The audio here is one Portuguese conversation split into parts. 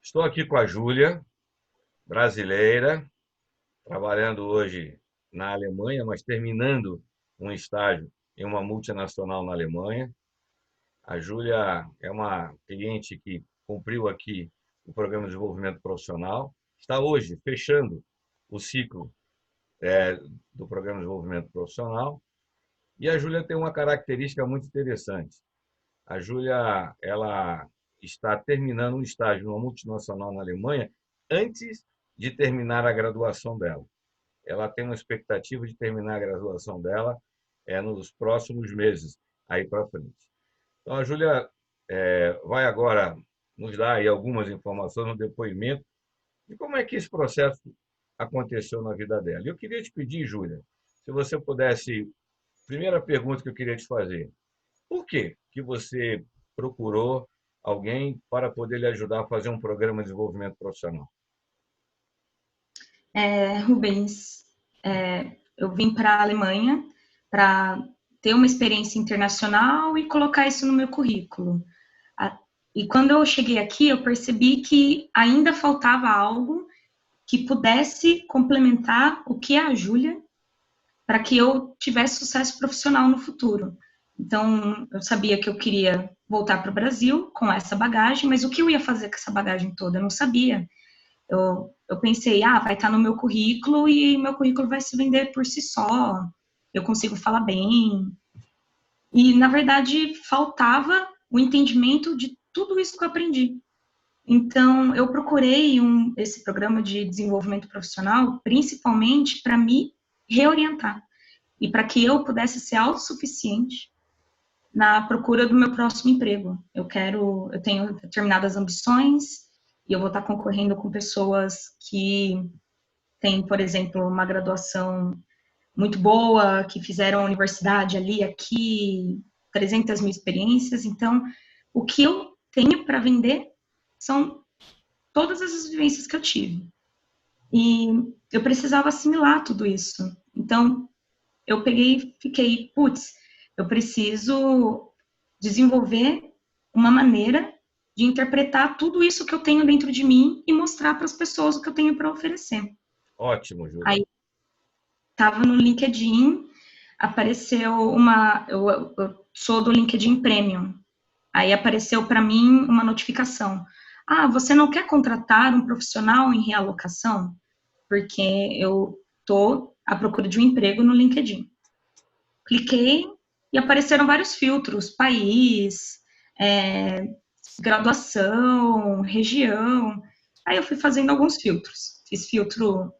Estou aqui com a Júlia, brasileira, trabalhando hoje na Alemanha, mas terminando um estágio em uma multinacional na Alemanha. A Júlia é uma cliente que cumpriu aqui o programa de desenvolvimento profissional, está hoje fechando o ciclo do programa de desenvolvimento profissional. E a Júlia tem uma característica muito interessante. A Júlia, ela está terminando um estágio numa multinacional na Alemanha antes de terminar a graduação dela. Ela tem uma expectativa de terminar a graduação dela nos próximos meses, aí para frente. Então, a Júlia vai agora nos dar aí algumas informações no depoimento de como é que esse processo aconteceu na vida dela. E eu queria te pedir, Júlia, se você pudesse, primeira pergunta que eu queria te fazer, por que que você procurou alguém para poder lhe ajudar a fazer um programa de desenvolvimento profissional? Rubens, eu vim para a Alemanha para ter uma experiência internacional e colocar isso no meu currículo. E quando eu cheguei aqui, eu percebi que ainda faltava algo que pudesse complementar o que é a Júlia para que eu tivesse sucesso profissional no futuro. Então, eu sabia que eu queria voltar para o Brasil com essa bagagem, mas o que eu ia fazer com essa bagagem toda? Eu não sabia. Eu pensei, vai estar no meu currículo e meu currículo vai se vender por si só, eu consigo falar bem. E, na verdade, faltava o entendimento de tudo isso que eu aprendi. Então, eu procurei esse programa de desenvolvimento profissional, principalmente para me reorientar e para que eu pudesse ser autossuficiente na procura do meu próximo emprego. Eu tenho determinadas ambições e eu vou estar concorrendo com pessoas que têm, por exemplo, uma graduação muito boa, que fizeram a universidade ali, aqui, 300 mil experiências. Então, o que eu tenho para vender são todas essas vivências que eu tive. E eu precisava assimilar tudo isso. Então, eu peguei e fiquei, putz, eu preciso desenvolver uma maneira de interpretar tudo isso que eu tenho dentro de mim e mostrar para as pessoas o que eu tenho para oferecer. Ótimo, Júlia. Aí, estava no LinkedIn, apareceu eu sou do LinkedIn Premium. Aí apareceu para mim uma notificação. Você não quer contratar um profissional em realocação? Porque eu estou à procura de um emprego no LinkedIn. Cliquei e apareceram vários filtros, país, graduação, região. Aí eu fui fazendo alguns filtros. Fiz filtro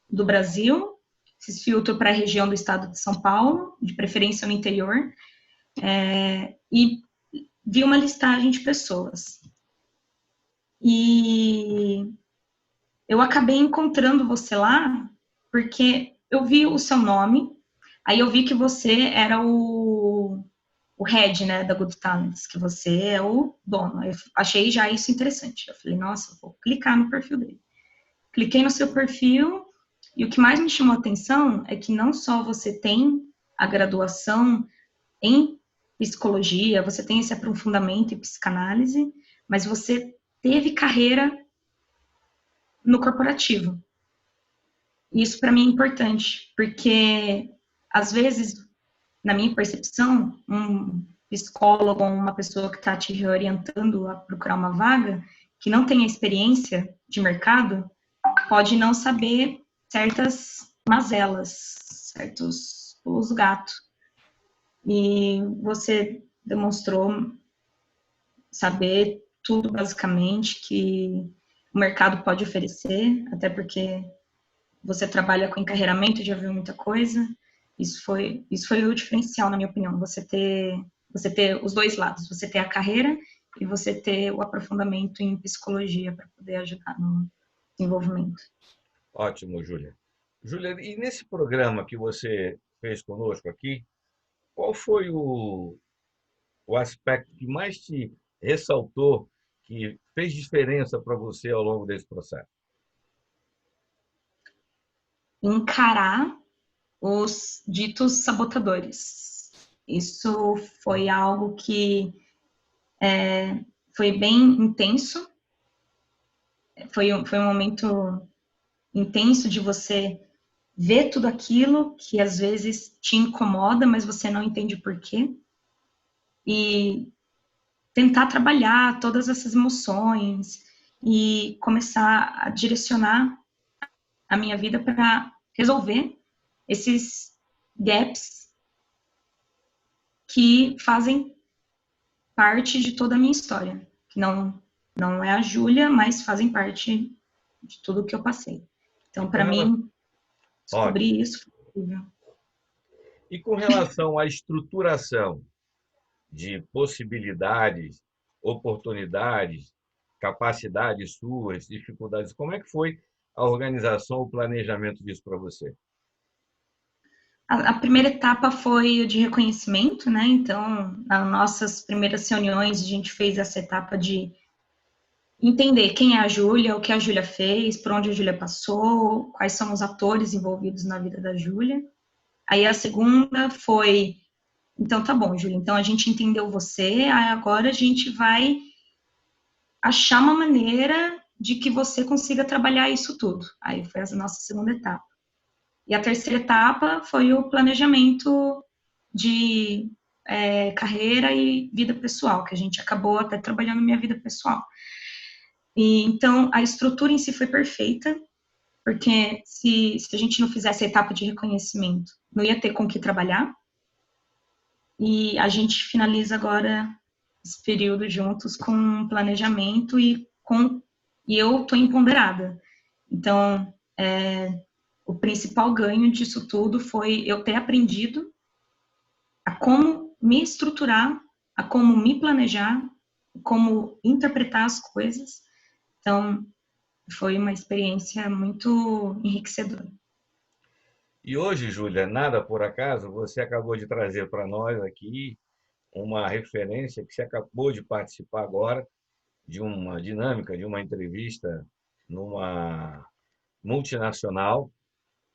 do Brasil, fiz filtro para a região do estado de São Paulo, de preferência no interior, e vi uma listagem de pessoas. E eu acabei encontrando você lá porque eu vi o seu nome, aí eu vi que você era o head, né, da Good Talents, que você é o dono. Eu achei já isso interessante. Eu falei, nossa, vou clicar no perfil dele. Cliquei no seu perfil e o que mais me chamou a atenção é que não só você tem a graduação em psicologia, você tem esse aprofundamento em psicanálise, mas você teve carreira no corporativo. Isso para mim é importante, porque às vezes, na minha percepção, um psicólogo ou uma pessoa que está te reorientando a procurar uma vaga, que não tem a experiência de mercado, pode não saber certas mazelas, certos pulos do gato. E você demonstrou saber tudo basicamente que o mercado pode oferecer, até porque você trabalha com encarreiramento, já viu muita coisa. Isso foi o diferencial, na minha opinião, você ter os dois lados, você ter a carreira e você ter o aprofundamento em psicologia para poder ajudar no desenvolvimento. Ótimo, Júlia. Júlia, e nesse programa que você fez conosco aqui, qual foi o aspecto que mais te ressaltou, que fez diferença para você ao longo desse processo? Encarar os ditos sabotadores. Isso foi algo que foi bem intenso, foi um momento intenso de você ver tudo aquilo que às vezes te incomoda, mas você não entende por quê. E tentar trabalhar todas essas emoções e começar a direcionar a minha vida para resolver esses gaps que fazem parte de toda a minha história. Que não é a Júlia, mas fazem parte de tudo que eu passei. E Então, com para relação, mim, ótimo. descobrir isso foi incrível. E com relação à estruturação de possibilidades, oportunidades, capacidades suas, dificuldades, como é que foi a organização, o planejamento disso para você? A primeira etapa foi o de reconhecimento, né? Então, nas nossas primeiras reuniões, a gente fez essa etapa de entender quem é a Júlia, o que a Júlia fez, por onde a Júlia passou, quais são os atores envolvidos na vida da Júlia. Aí a segunda foi, então tá bom, Júlia, então a gente entendeu você, aí agora a gente vai achar uma maneira de que você consiga trabalhar isso tudo. Aí foi a nossa segunda etapa. E a terceira etapa foi o planejamento de carreira e vida pessoal, que a gente acabou até trabalhando minha vida pessoal. E, então, a estrutura em si foi perfeita, porque se a gente não fizesse a etapa de reconhecimento, não ia ter com o que trabalhar. E a gente finaliza agora esse período juntos com planejamento e eu tô empoderada. Então, o principal ganho disso tudo foi eu ter aprendido a como me estruturar, a como me planejar, como interpretar as coisas. Então, foi uma experiência muito enriquecedora. E hoje, Júlia, nada por acaso, você acabou de trazer para nós aqui uma referência que você acabou de participar agora de uma dinâmica, de uma entrevista numa multinacional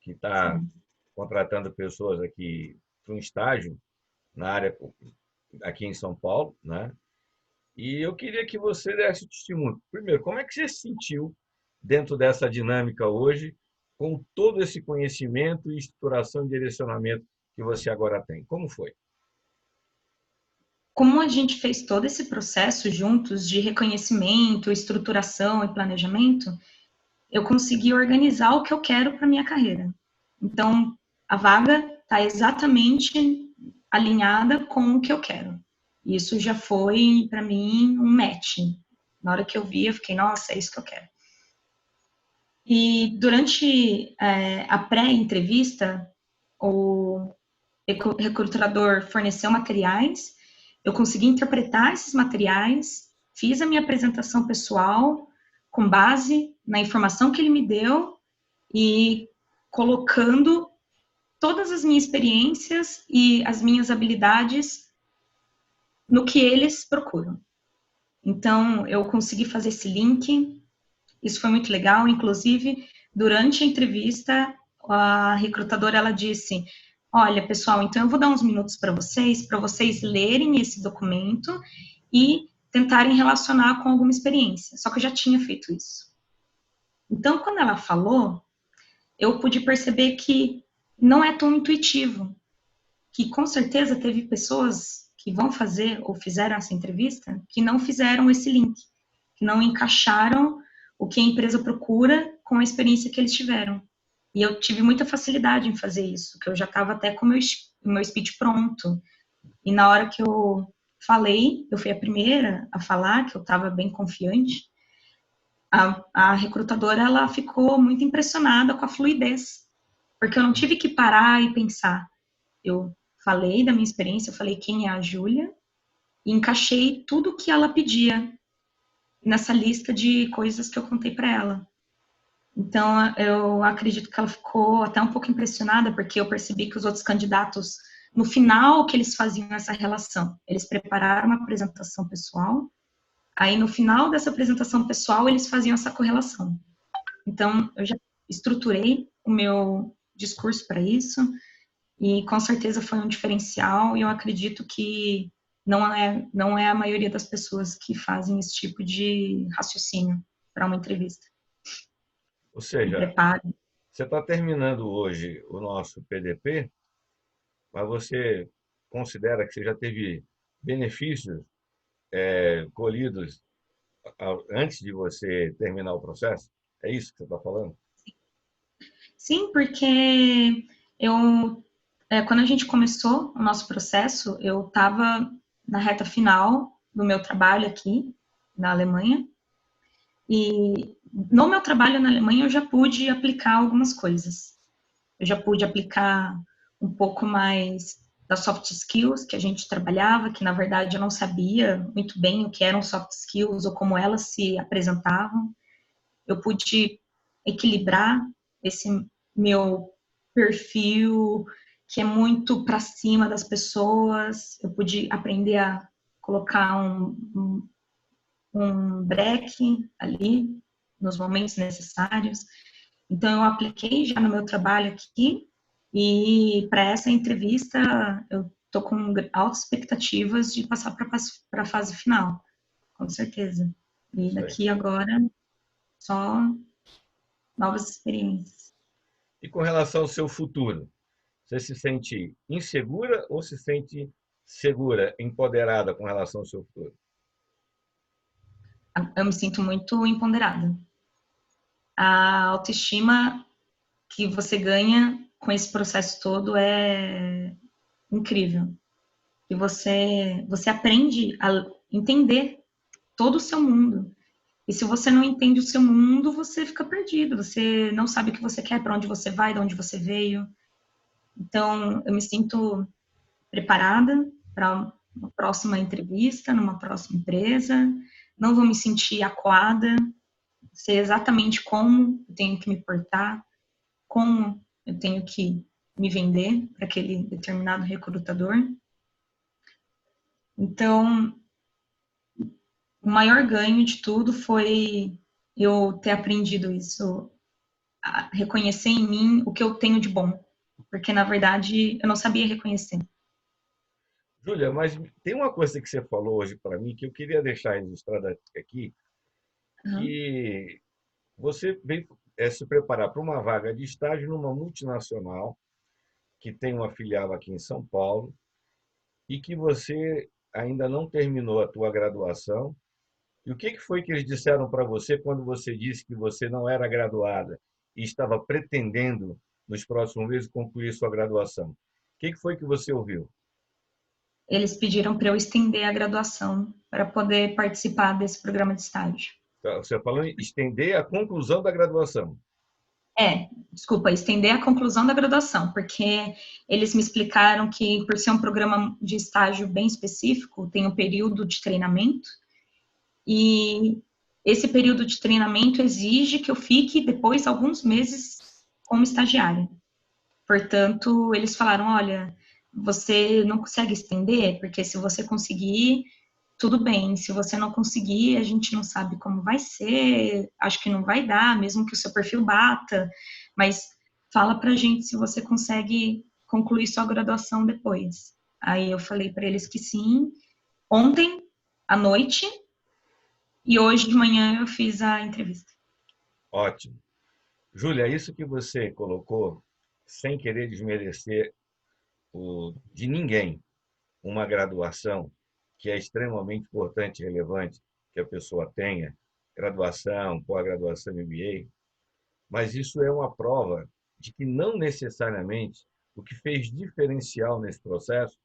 que está Sim. contratando pessoas aqui para um estágio na área aqui em São Paulo, né? E eu queria que você desse o testemunho. Primeiro, como é que você se sentiu dentro dessa dinâmica hoje, com todo esse conhecimento, estruturação e direcionamento que você agora tem? Como foi? Como a gente fez todo esse processo juntos de reconhecimento, estruturação e planejamento, eu consegui organizar o que eu quero para minha carreira. Então, a vaga está exatamente alinhada com o que eu quero. Isso já foi, para mim, um match. Na hora que eu vi, eu fiquei, nossa, é isso que eu quero. E durante a pré-entrevista, o recrutador forneceu materiais, eu consegui interpretar esses materiais, fiz a minha apresentação pessoal com base na informação que ele me deu e colocando todas as minhas experiências e as minhas habilidades no que eles procuram. Então, eu consegui fazer esse link, isso foi muito legal, inclusive, durante a entrevista, a recrutadora, ela disse, olha, pessoal, então eu vou dar uns minutos para vocês lerem esse documento e tentarem relacionar com alguma experiência. Só que eu já tinha feito isso. Então, quando ela falou, eu pude perceber que não é tão intuitivo, que com certeza teve pessoas que vão fazer ou fizeram essa entrevista que não fizeram esse link, que não encaixaram o que a empresa procura com a experiência que eles tiveram. E eu tive muita facilidade em fazer isso, que eu já estava até com o meu speech pronto. E na hora que eu falei, eu fui a primeira a falar, que eu estava bem confiante, a recrutadora ela ficou muito impressionada com a fluidez, porque eu não tive que parar e pensar. Eu falei da minha experiência, eu falei quem é a Júlia, e encaixei tudo que ela pedia nessa lista de coisas que eu contei para ela. Então, eu acredito que ela ficou até um pouco impressionada, porque eu percebi que os outros candidatos, no final, que eles faziam essa relação. Eles prepararam uma apresentação pessoal, aí no final dessa apresentação pessoal, eles faziam essa correlação. Então, eu já estruturei o meu discurso para isso, e com certeza foi um diferencial, e eu acredito que não é a maioria das pessoas que fazem esse tipo de raciocínio para uma entrevista. Ou me seja, preparo. você está terminando hoje o nosso PDP, mas você considera que você já teve benefícios colhidos antes de você terminar o processo? É isso que você está falando? Sim, porque eu, quando a gente começou o nosso processo, eu estava na reta final do meu trabalho aqui na Alemanha. E no meu trabalho na Alemanha eu já pude aplicar algumas coisas. Eu já pude aplicar um pouco mais das soft skills que a gente trabalhava, que na verdade eu não sabia muito bem o que eram soft skills ou como elas se apresentavam. Eu pude equilibrar esse meu perfil que é muito para cima das pessoas. Eu pude aprender a colocar um break ali nos momentos necessários. Então, eu apliquei já no meu trabalho aqui e para essa entrevista eu estou com altas expectativas de passar para a fase final, com certeza. E Isso aí. daqui agora, só novas experiências. E com relação ao seu futuro, você se sente insegura ou se sente segura, empoderada com relação ao seu futuro? Eu me sinto muito empoderada. A autoestima que você ganha com esse processo todo é incrível. E você aprende a entender todo o seu mundo. E se você não entende o seu mundo, você fica perdido. Você não sabe o que você quer, para onde você vai, de onde você veio. Então, eu me sinto preparada para uma próxima entrevista, numa próxima empresa. Não vou me sentir acuada, sei exatamente como eu tenho que me portar, como eu tenho que me vender para aquele determinado recrutador. Então, o maior ganho de tudo foi eu ter aprendido isso, a reconhecer em mim o que eu tenho de bom, porque na verdade eu não sabia reconhecer. Júlia, mas tem uma coisa que você falou hoje para mim que eu queria deixar registrada aqui, Uhum. que você veio se preparar para uma vaga de estágio numa multinacional que tem uma filial aqui em São Paulo e que você ainda não terminou a tua graduação. E o que que foi que eles disseram para você quando você disse que você não era graduada e estava pretendendo, nos próximos meses, concluir sua graduação? O que que foi que você ouviu? Eles pediram para eu estender a graduação para poder participar desse programa de estágio. Tá, você falou em estender a conclusão da graduação. Desculpa, estender a conclusão da graduação, porque eles me explicaram que, por ser um programa de estágio bem específico, tem um período de treinamento, e esse período de treinamento exige que eu fique depois alguns meses como estagiária. Portanto, eles falaram: olha, você não consegue estender, porque se você conseguir, tudo bem. Se você não conseguir, a gente não sabe como vai ser, acho que não vai dar, mesmo que o seu perfil bata, mas fala pra gente se você consegue concluir sua graduação depois. Aí eu falei para eles que sim. Ontem à noite e hoje de manhã eu fiz a entrevista. Ótimo. Júlia, isso que você colocou, sem querer desmerecer de ninguém, uma graduação que é extremamente importante e relevante que a pessoa tenha, graduação, pós-graduação, MBA, mas isso é uma prova de que não necessariamente o que fez diferencial nesse processo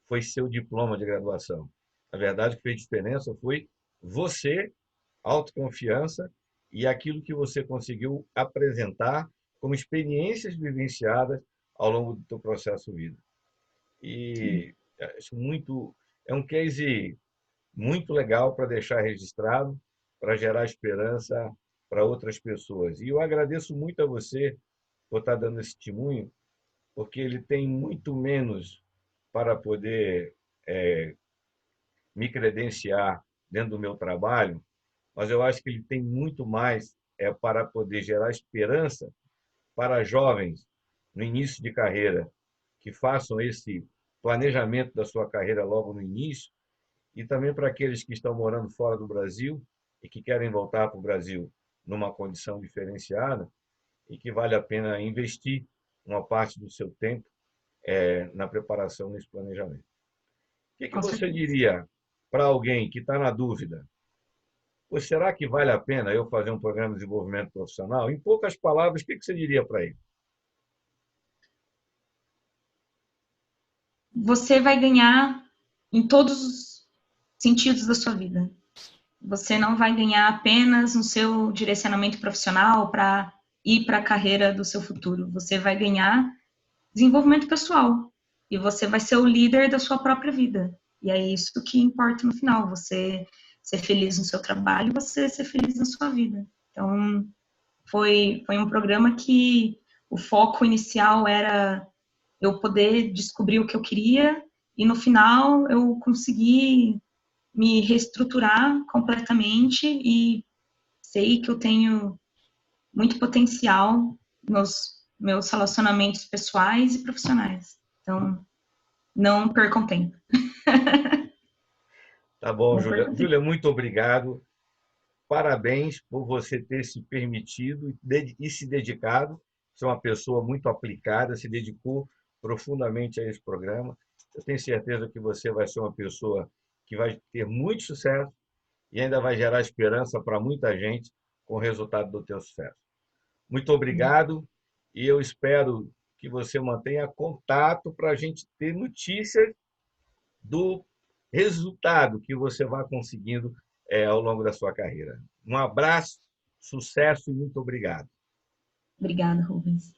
foi seu diploma de graduação. Na verdade, o que fez diferença foi você, autoconfiança e aquilo que você conseguiu apresentar como experiências vivenciadas ao longo do teu processo de vida. E isso é um case muito legal para deixar registrado, para gerar esperança para outras pessoas. E eu agradeço muito a você por estar dando esse testemunho, porque ele tem muito menos para poder me credenciar dentro do meu trabalho, mas eu acho que ele tem muito mais para poder gerar esperança para jovens no início de carreira, que façam esse planejamento da sua carreira logo no início, e também para aqueles que estão morando fora do Brasil e que querem voltar para o Brasil. numa condição diferenciada e que vale a pena investir uma parte do seu tempo na preparação nesse planejamento. O que Com você certeza. diria para alguém que está na dúvida? Pois será que vale a pena eu fazer um programa de desenvolvimento profissional? Em poucas palavras, o que você diria para ele? Você vai ganhar em todos os sentidos da sua vida. Você não vai ganhar apenas no seu direcionamento profissional para ir para a carreira do seu futuro. Você vai ganhar desenvolvimento pessoal. E você vai ser o líder da sua própria vida. E é isso que importa no final. Você ser feliz no seu trabalho e você ser feliz na sua vida. Então, foi um programa que o foco inicial era eu poder descobrir o que eu queria e no final eu consegui me reestruturar completamente e sei que eu tenho muito potencial nos meus relacionamentos pessoais e profissionais. Então, não percam tempo. Tá bom, Não Júlia. percam tempo. Júlia, muito obrigado. Parabéns por você ter se permitido e se dedicado. Você é uma pessoa muito aplicada, se dedicou profundamente a esse programa. Eu tenho certeza que você vai ser uma pessoa que vai ter muito sucesso e ainda vai gerar esperança para muita gente com o resultado do teu sucesso. Muito obrigado e eu espero que você mantenha contato para a gente ter notícias do resultado que você vai conseguindo ao longo da sua carreira. Um abraço, sucesso e muito obrigado. Obrigada, Rubens.